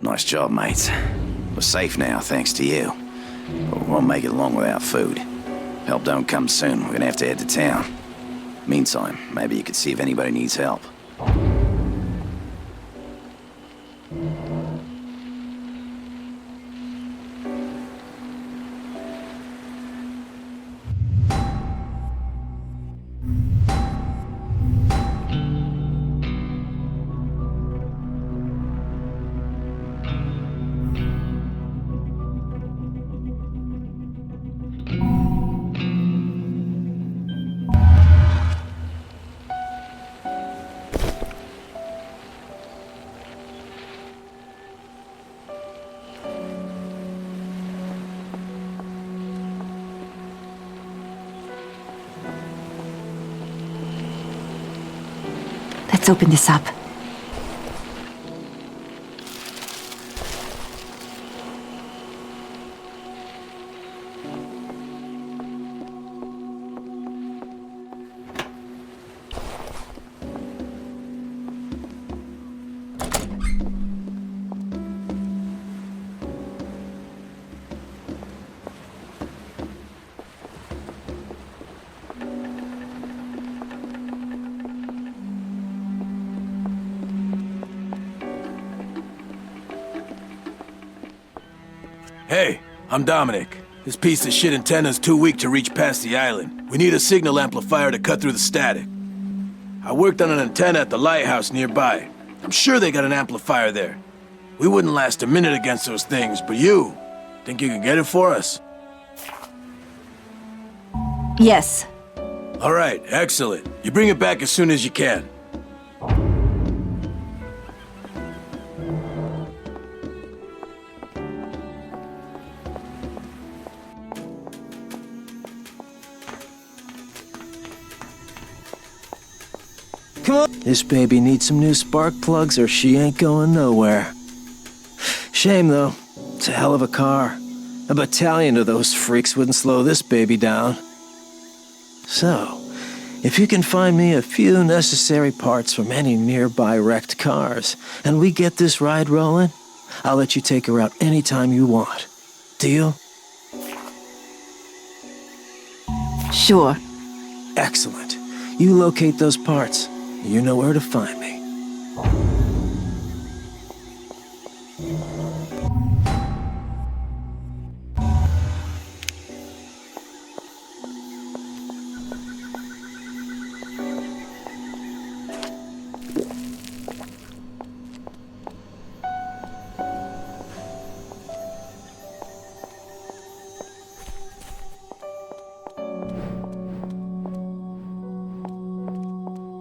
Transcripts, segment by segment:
Nice job, mates. We're safe now, thanks to you. But we won't make it long without food. Help don't come soon, we're gonna have to head to town. Meantime, maybe you could see if anybody needs help. Let's open this up. Hey, I'm Dominic. This piece of shit antenna's too weak to reach past the island. We need a signal amplifier to cut through the static. I worked on an antenna at the lighthouse nearby. I'm sure they got an amplifier there. We wouldn't last a minute against those things, but you, think you can get it for us? Yes. All right, excellent. You bring it back as soon as you can. Come on. This baby needs some new spark plugs or she ain't going nowhere. Shame, though. It's a hell of a car. A battalion of those freaks wouldn't slow this baby down. So, if you can find me a few necessary parts from any nearby wrecked cars, and we get this ride rolling, I'll let you take her out anytime you want. Deal? Sure. Excellent. You locate those parts. You know where to find me.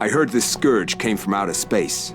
I heard this scourge came from outer space.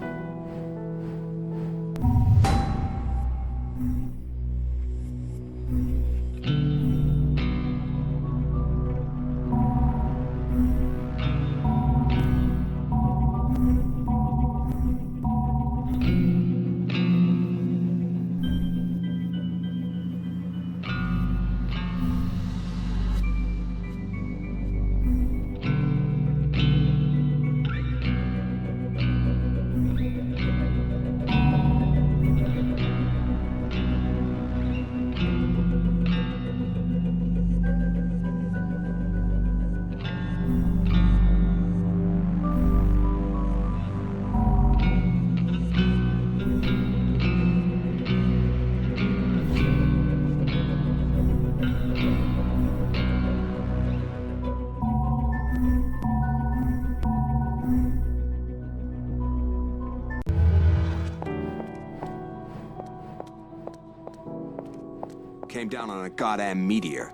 Came down on a goddamn meteor.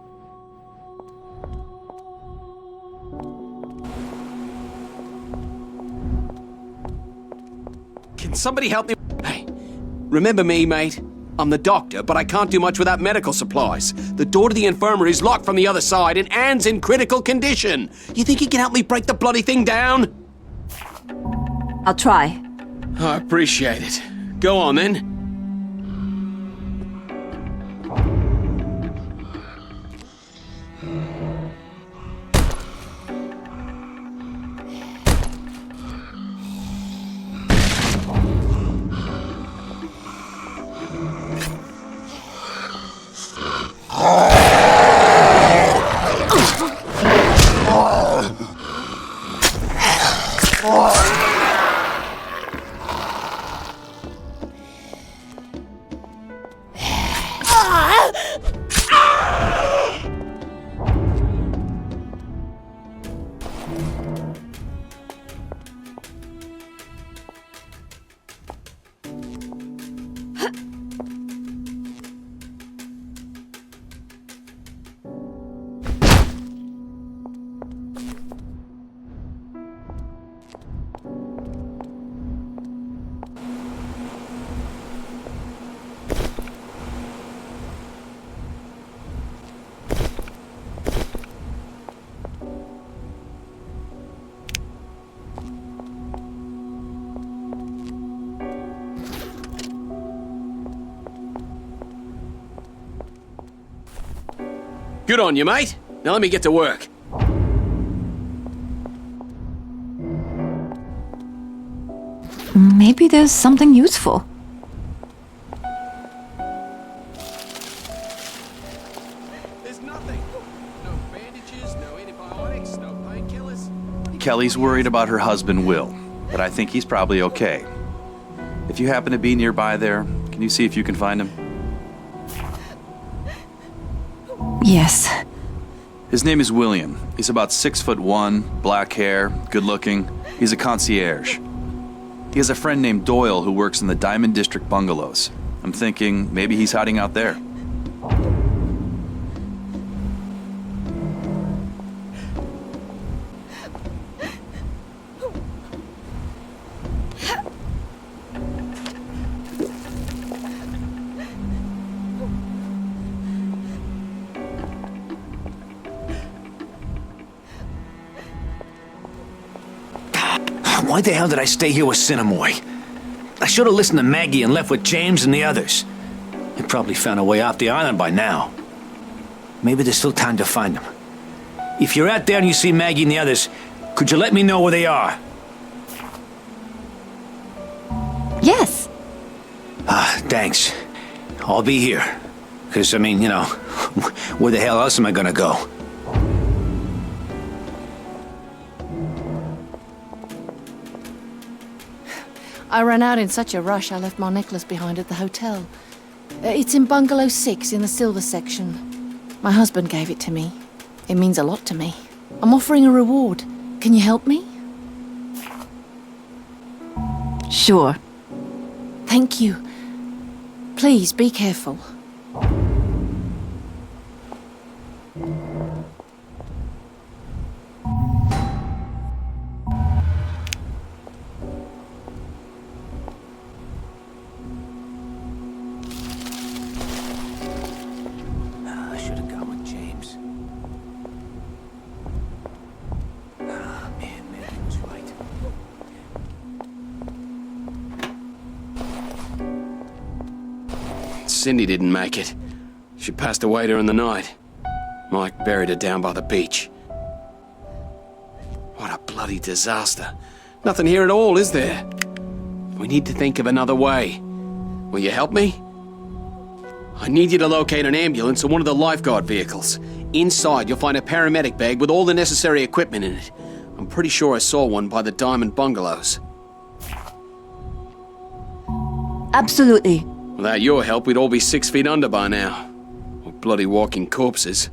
Can somebody help me? Hey, remember me, mate? I'm the doctor, but I can't do much without medical supplies. The door to the infirmary is locked from the other side, and Anne's in critical condition. You think you can help me break the bloody thing down? I'll try. Oh, I appreciate it. Go on, then. Good on you, mate. Now let me get to work. Maybe there's something useful. There's nothing. No bandages, no antibiotics, no painkillers. Kelly's worried about her husband, Will, but I think he's probably okay. If you happen to be nearby there, can you see if you can find him? Yes. His name is William. He's about 6'1", black hair, good looking. He's a concierge. He has a friend named Doyle who works in the Diamond District bungalows. I'm thinking maybe he's hiding out there. Why the hell did I stay here with Cinnamoy? I should have listened to Maggie and left with James and the others. They probably found a way off the island by now. Maybe there's still time to find them. If you're out there and you see Maggie and the others, could you let me know where they are? Yes. Thanks. I'll be here. 'Cause, I mean, you know, where the hell else am I gonna go? I ran out in such a rush I left my necklace behind at the hotel. It's in Bungalow 6 in the silver section. My husband gave it to me. It means a lot to me. I'm offering a reward. Can you help me? Sure. Thank you. Please be careful. I should have gone with James. Man, Maggie was right. Cindy didn't make it. She passed away during the night. Mike buried her down by the beach. What a bloody disaster. Nothing here at all, is there? We need to think of another way. Will you help me? I need you to locate an ambulance or one of the lifeguard vehicles. Inside, you'll find a paramedic bag with all the necessary equipment in it. I'm pretty sure I saw one by the Diamond Bungalows. Absolutely. Without your help, we'd all be 6 feet under by now. We're bloody walking corpses.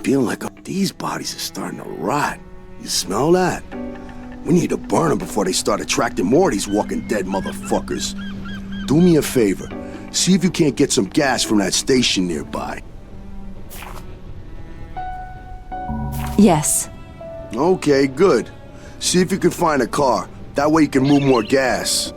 Feeling like these bodies are starting to rot. You smell that? We need to burn them before they start attracting more of these walking dead motherfuckers. Do me a favor. See if you can't get some gas from that station nearby. Yes. Okay, good. See if you can find a car. That way you can move more gas.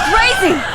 Crazy!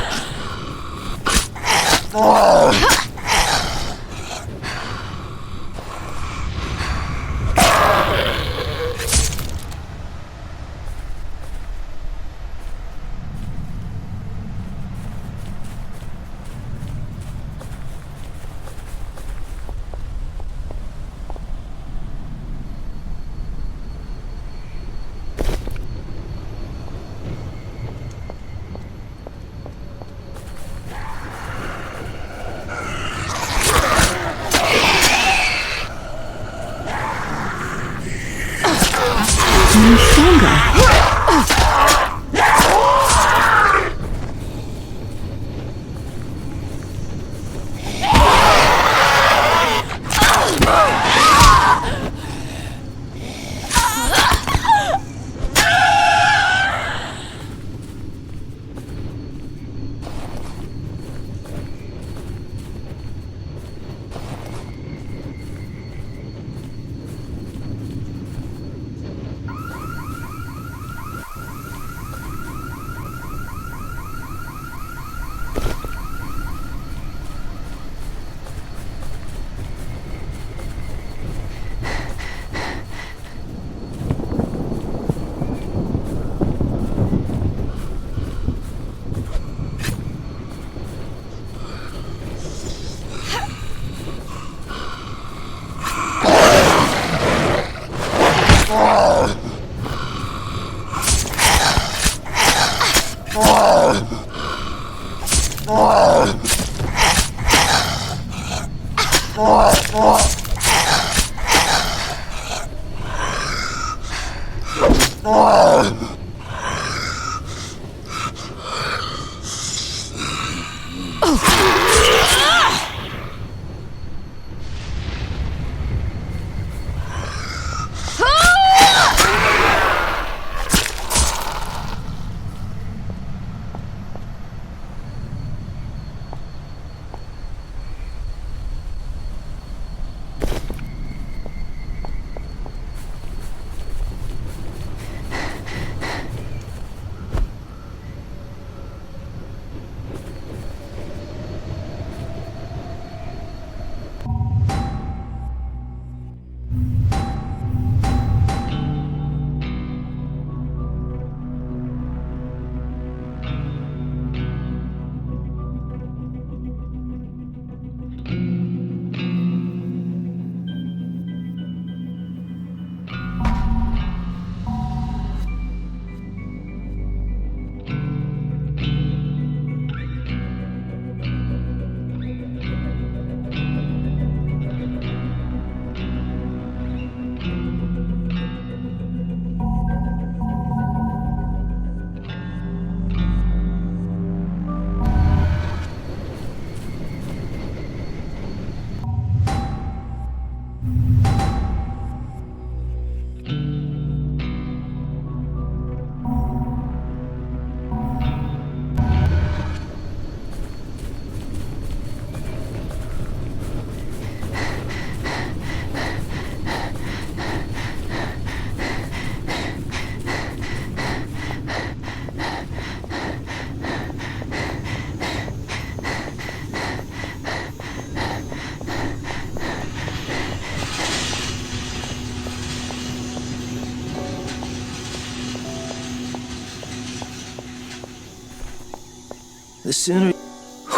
The sooner...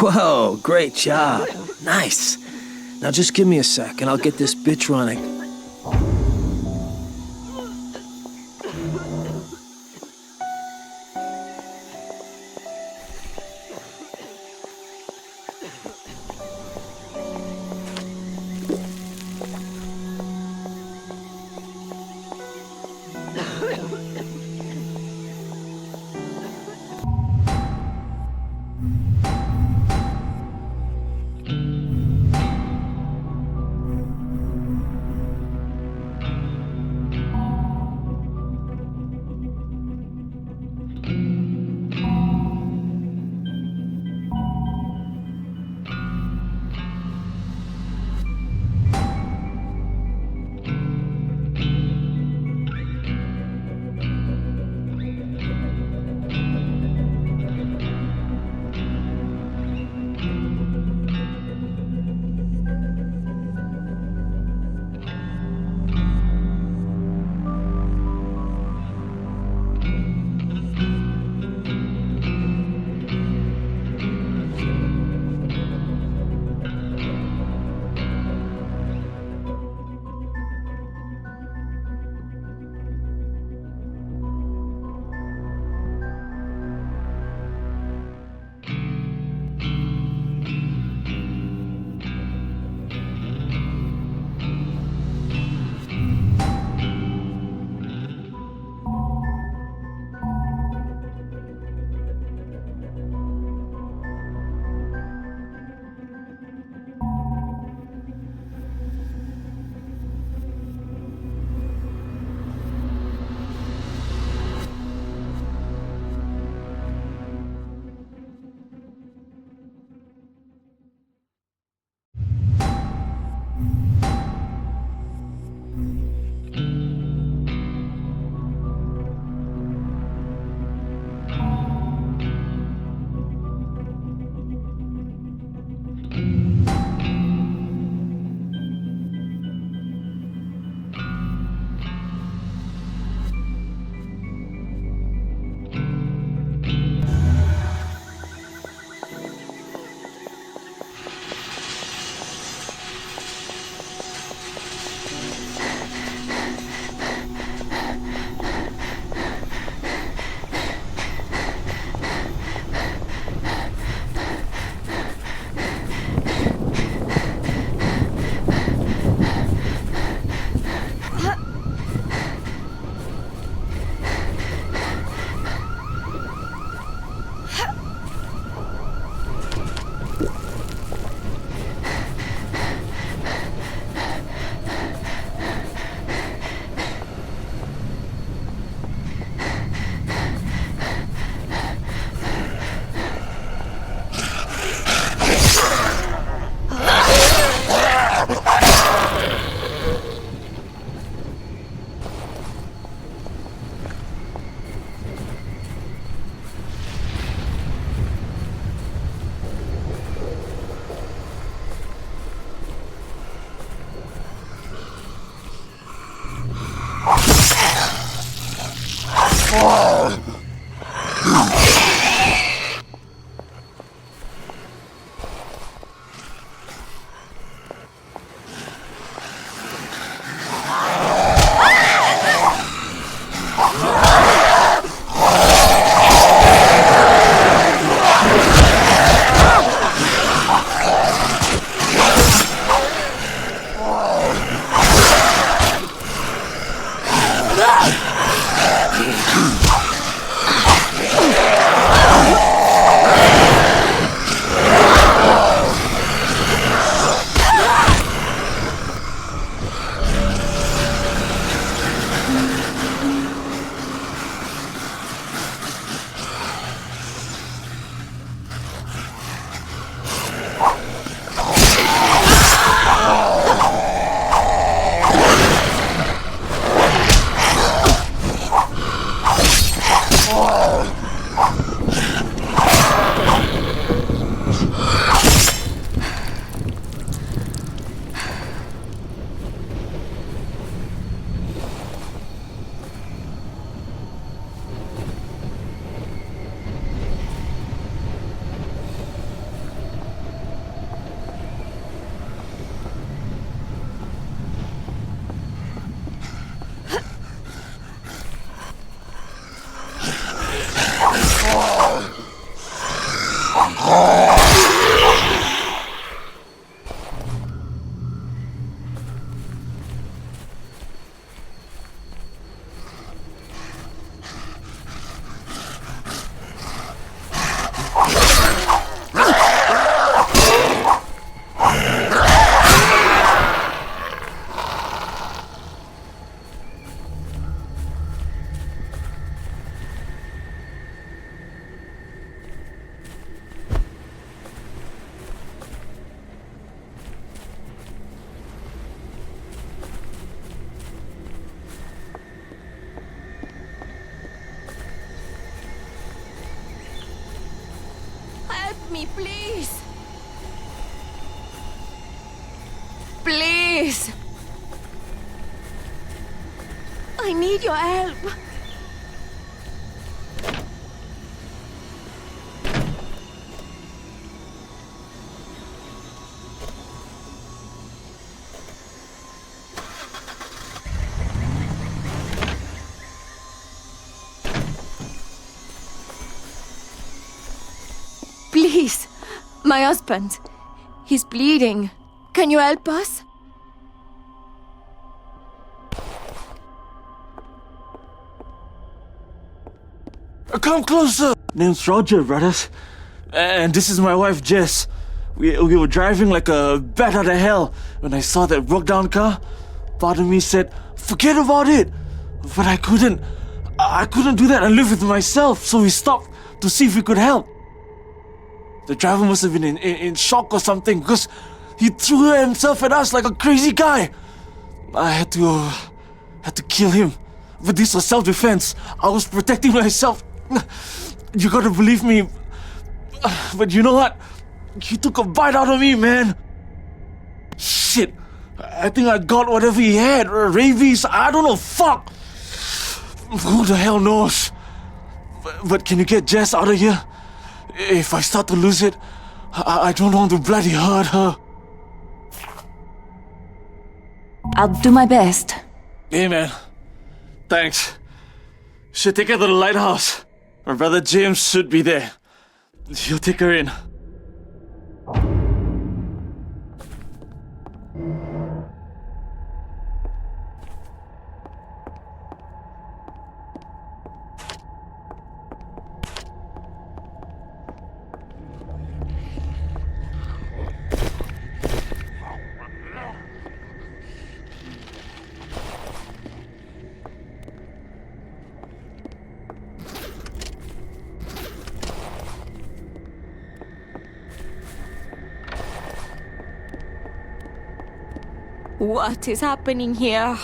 Whoa, great job. Nice. Now just give me a sec and I'll get this bitch running. Me, please. Please. I need your help. Please, my husband. He's bleeding. Can you help us? Come closer! Name's Roger, brothers. And this is my wife, Jess. We were driving like a bat out of hell when I saw that broke down car. Part of me said, forget about it. But I couldn't do that and live with myself, so we stopped to see if we could help. The driver must have been in shock or something because he threw himself at us like a crazy guy. I had to kill him. But this was self-defense. I was protecting myself. You gotta believe me. But you know what? He took a bite out of me, man. Shit. I think I got whatever he had. Rabies. I don't know. Fuck. Who the hell knows? But can you get Jess out of here? If I start to lose it, I don't want to bloody hurt her. I'll do my best. Hey, man. Thanks. Should take her to the lighthouse. My brother James should be there. He'll take her in. What is happening here?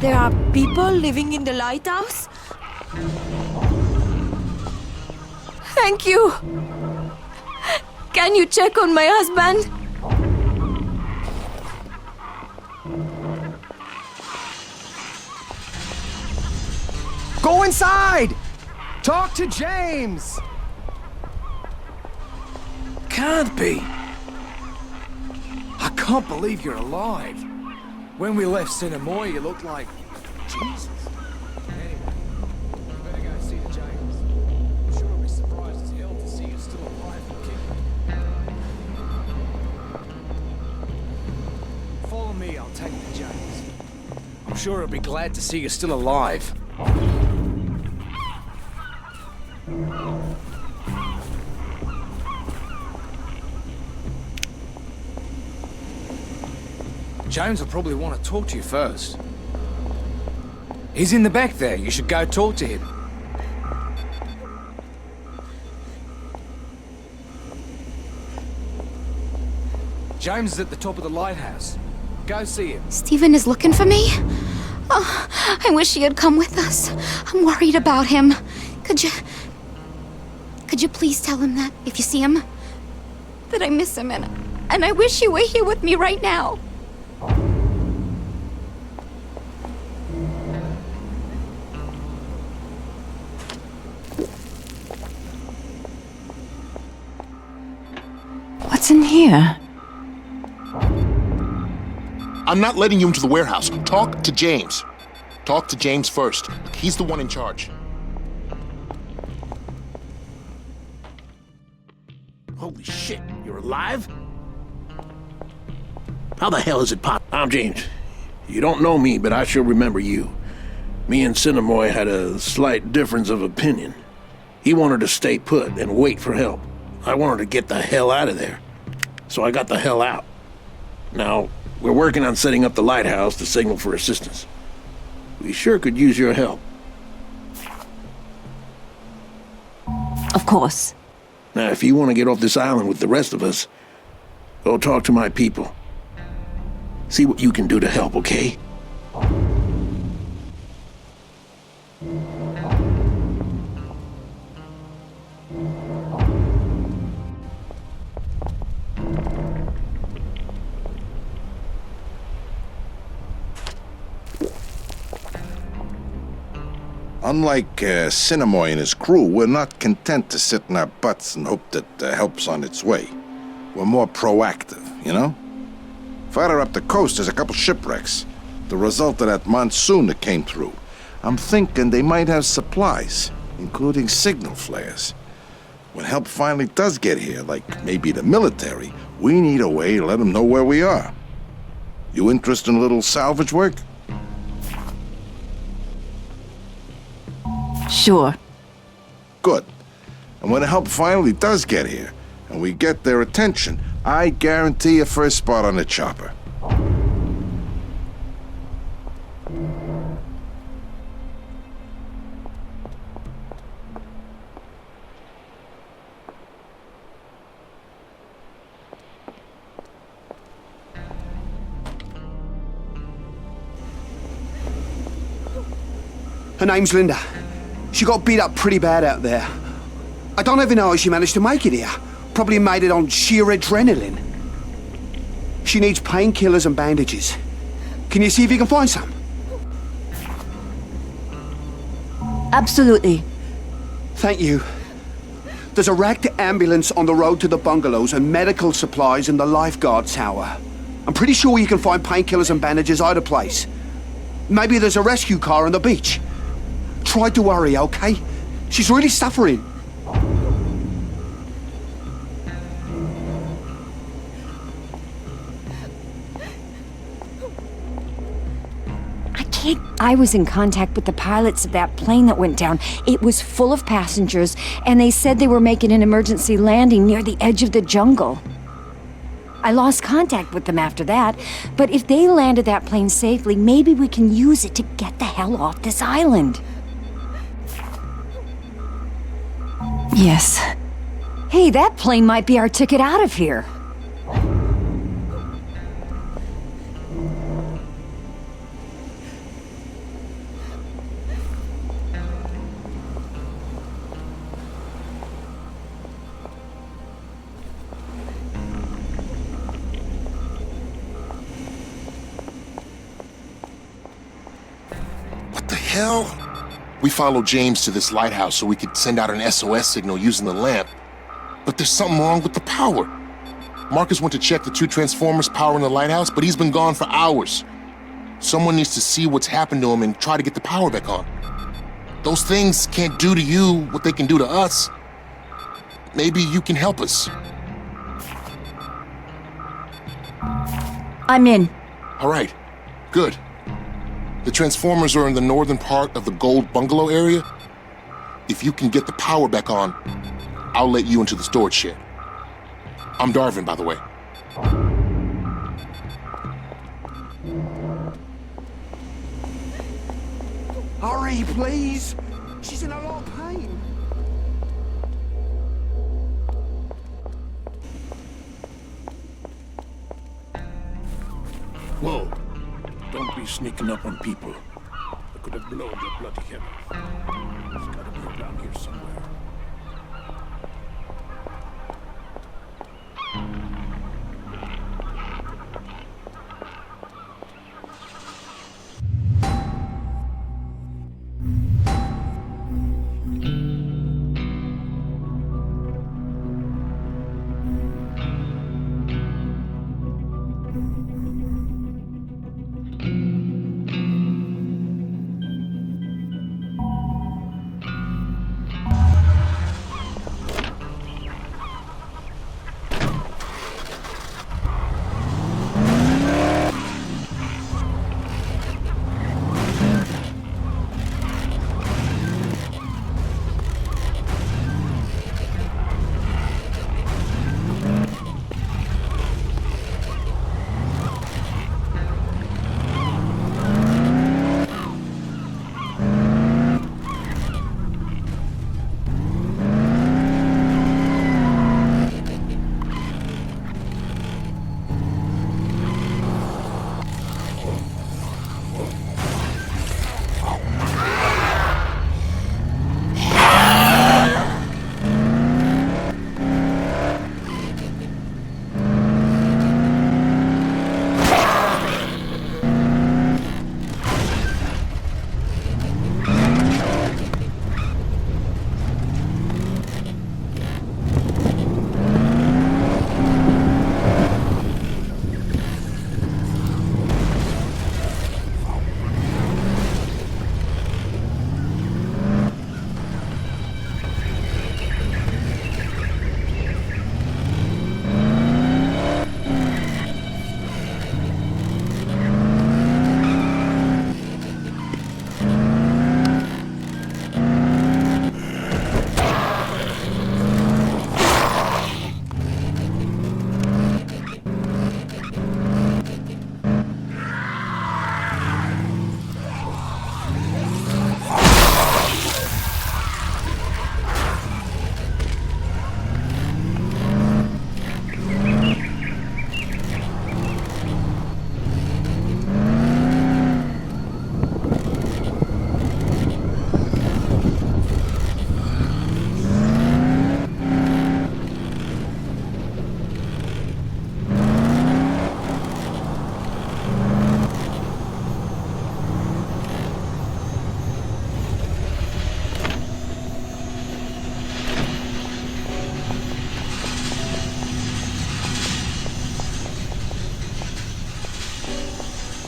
there are people living in the lighthouse? Thank you. Can you check on my husband? Go inside! Talk to James! Can't be. I can't believe you're alive. When we left Cinnamore, you looked like... Jesus. Anyway, you better go see the James. I'm sure he'll be surprised as hell to see you still alive and kicking. Follow me, I'll take you to James. I'm sure he'll be glad to see you still alive. James will probably want to talk to you first. He's in the back there. You should go talk to him. James is at the top of the lighthouse. Go see him. Stephen is looking for me? Oh, I wish he had come with us. I'm worried about him. Could you please tell him that, if you see him? That I miss him and I wish he were here with me right now. What's in here? I'm not letting you into the warehouse. Talk to James. Talk to James first. He's the one in charge. Holy shit, you're alive? How the hell is it possible? I'm James. You don't know me, but I sure remember you. Me and Cinnamore had a slight difference of opinion. He wanted to stay put and wait for help. I wanted to get the hell out of there. So I got the hell out. Now, we're working on setting up the lighthouse to signal for assistance. We sure could use your help. Of course. Now, if you want to get off this island with the rest of us, go talk to my people. See what you can do to help, okay? Unlike Cinnamore and his crew, we're not content to sit in our butts and hope that help's on its way. We're more proactive, you know? Farther up the coast, there's a couple shipwrecks. The result of that monsoon that came through. I'm thinking they might have supplies, including signal flares. When help finally does get here, like maybe the military, we need a way to let them know where we are. You interested in a little salvage work? Sure. Good. And when help finally does get here, and we get their attention, I guarantee a first spot on the chopper. Her name's Linda. She got beat up pretty bad out there. I don't even know how she managed to make it here. Probably made it on sheer adrenaline. She needs painkillers and bandages. Can you see if you can find some? Absolutely. Thank you. There's a wrecked ambulance on the road to the bungalows and medical supplies in the lifeguard tower. I'm pretty sure you can find painkillers and bandages either place. Maybe there's a rescue car on the beach. Try to hurry, okay? She's really suffering. I was in contact with the pilots of that plane that went down. It was full of passengers, and they said they were making an emergency landing near the edge of the jungle. I lost contact with them after that, but if they landed that plane safely, maybe we can use it to get the hell off this island. Yes. Hey, that plane might be our ticket out of here. hell? We followed James to this lighthouse so we could send out an SOS signal using the lamp. But there's something wrong with the power. Marcus went to check the 2 transformers powering the lighthouse, but he's been gone for hours. Someone needs to see what's happened to him and try to get the power back on. Those things can't do to you what they can do to us. Maybe you can help us. I'm in. All right, good. The transformers are in the northern part of the gold bungalow area. If you can get the power back on, I'll let you into the storage shed. I'm Darvin, by the way. Hurry, please! She's in a lot of pain. Whoa. Don't be sneaking up on people. I could have blown your bloody head off. It's gotta be around here somewhere.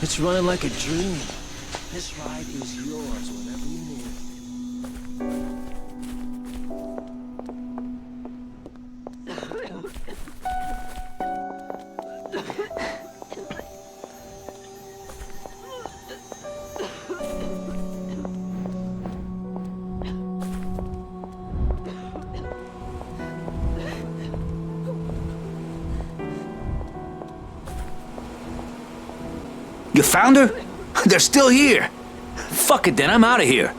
It's running like a dream. This ride is yours whenever you need it. You found her? They're still here. Fuck it then, I'm out of here.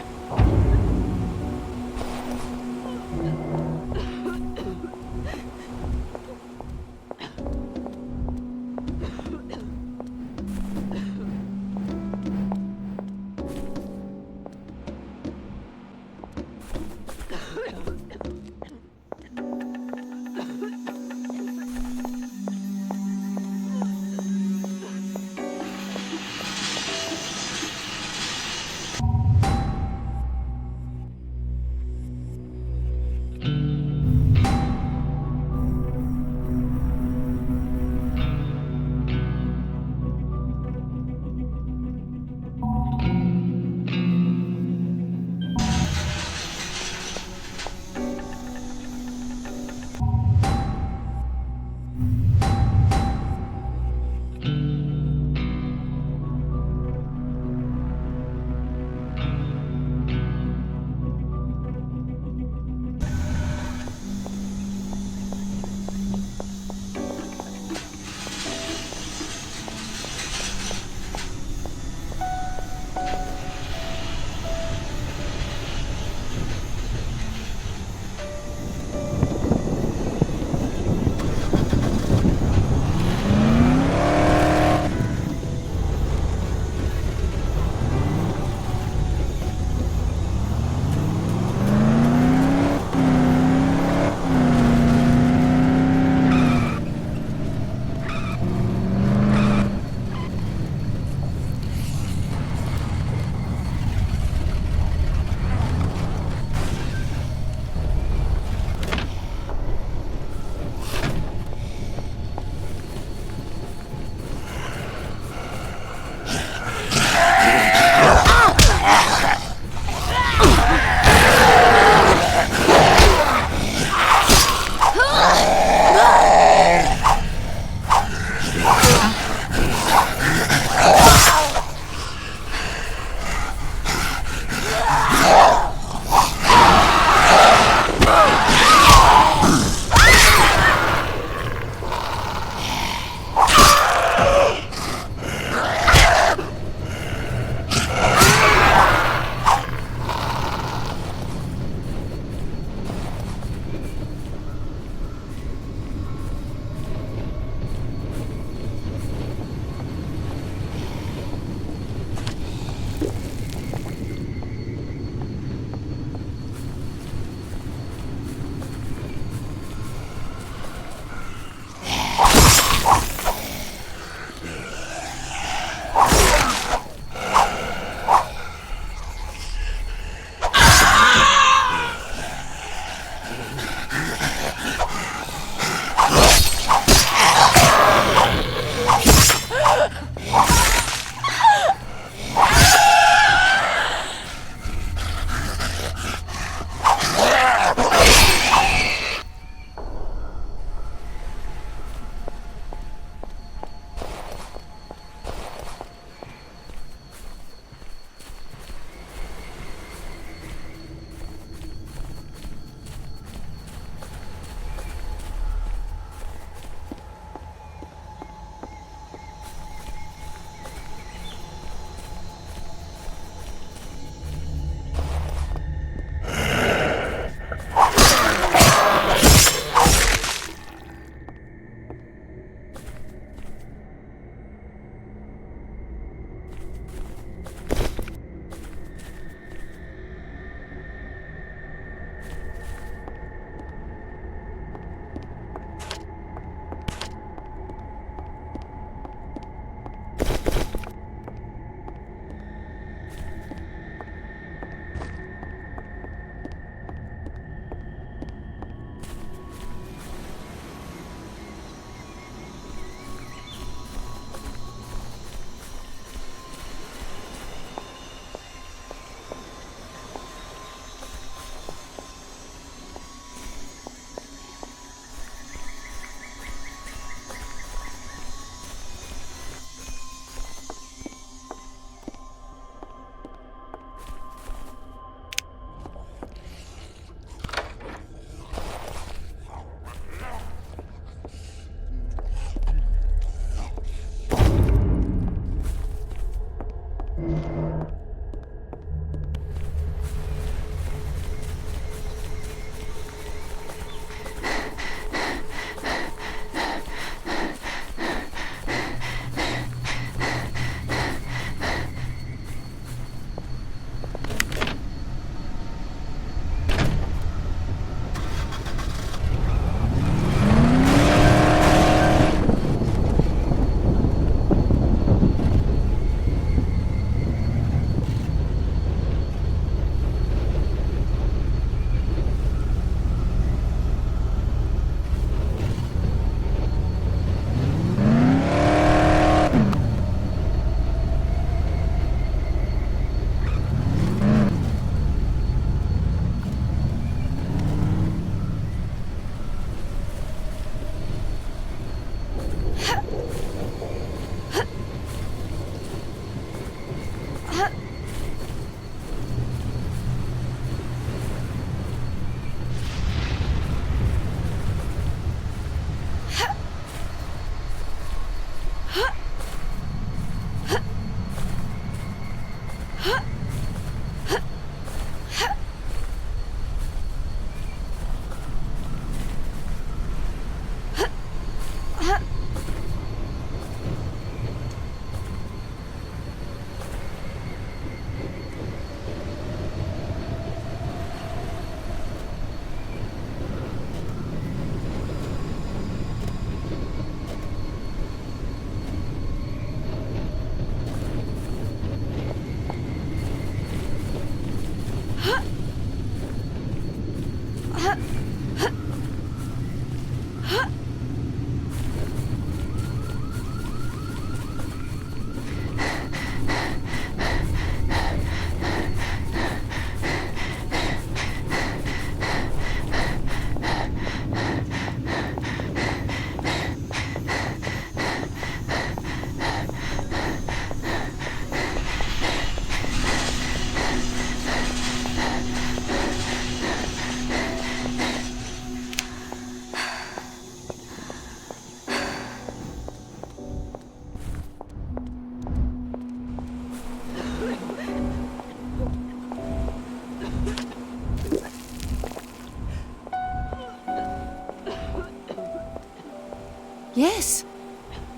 Yes.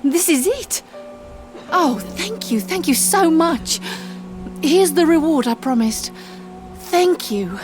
This is it. Oh, thank you so much. Here's the reward I promised. Thank you.